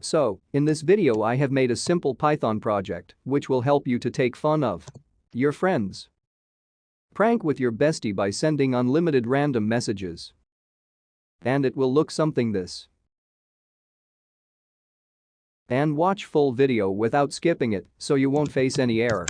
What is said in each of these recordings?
So, in this video I have made a simple Python project which will help you to take fun of your friends. Prank with your bestie by sending unlimited random messages. And it will look something this. And watch full video without skipping it so you won't face any error.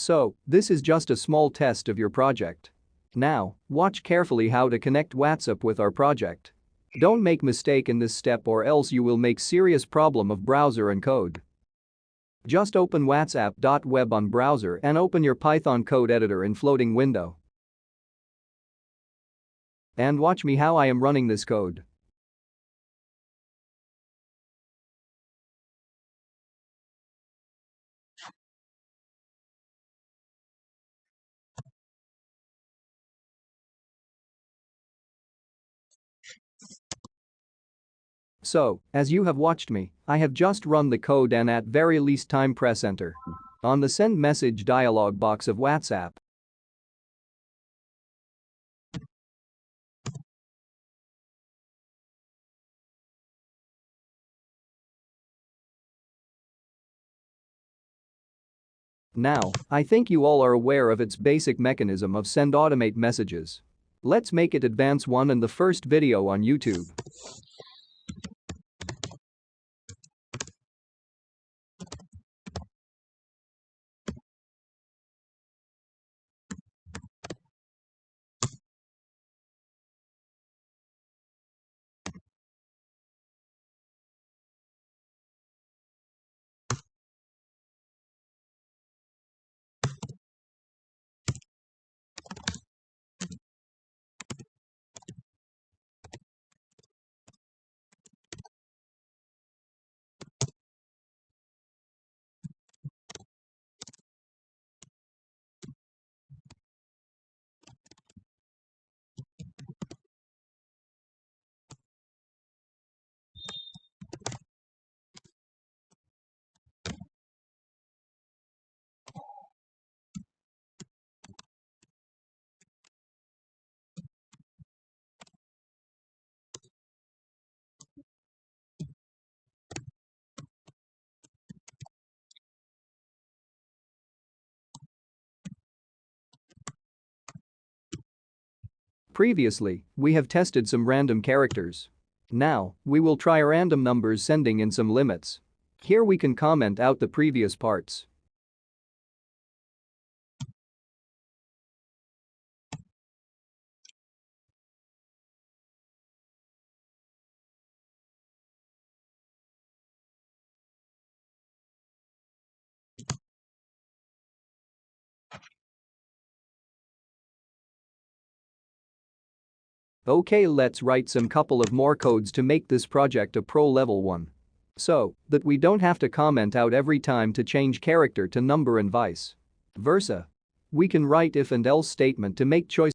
So, this is just a small test of your project. Now, watch carefully how to connect WhatsApp with our project. Don't make mistake in this step or else you will make serious problem of browser and code. Just open whatsapp.web on browser and open your Python code editor in floating window. And watch me how I am running this code. So, as you have watched me, I have just run the code and at very least time press enter. On the send message dialog box of WhatsApp. Now, I think you all are aware of its basic mechanism of send automate messages. Let's make it advance one in the first video on YouTube. Previously, we have tested some random characters. Now, we will try random numbers sending in some limits. Here we can comment out the previous parts. Okay, let's write some couple of more codes to make this project a pro level one. So that we don't have to comment out every time to change character to number and vice versa. We can write if and else statement to make choice.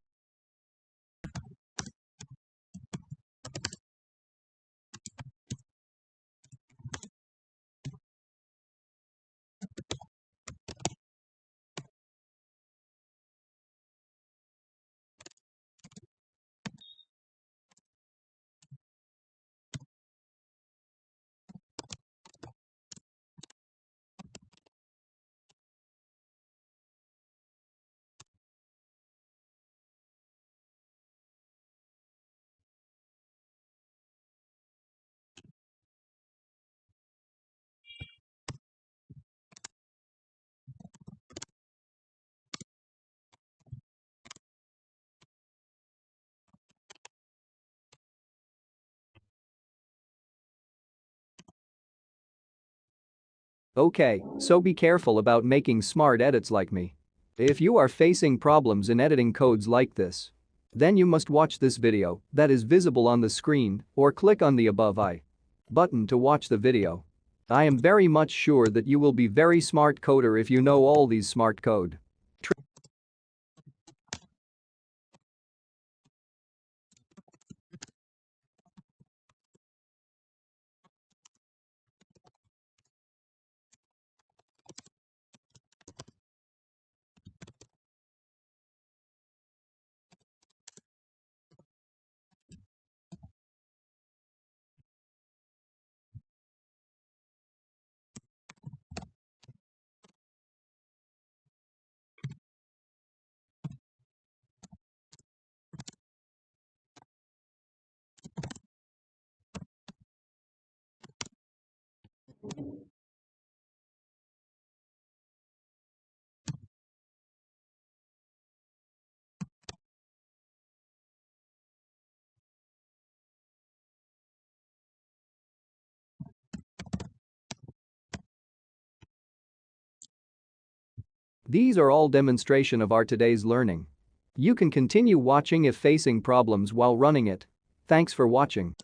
Okay, so be careful about making smart edits like me. If you are facing problems in editing codes like this, then you must watch this video that is visible on the screen or click on the above I button to watch the video. I am very much sure that you will be very smart coder if you know all these smart code. These are all demonstration of our today's learning. You can continue watching if facing problems while running it. Thanks for watching.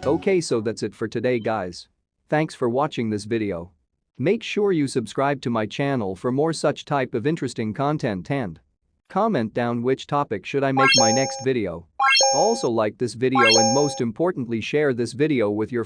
Okay, so that's it for today, guys. Thanks for watching this video. Make sure you subscribe to my channel for more such type of interesting content and comment down which topic should I make my next video. Also like this video and most importantly share this video with your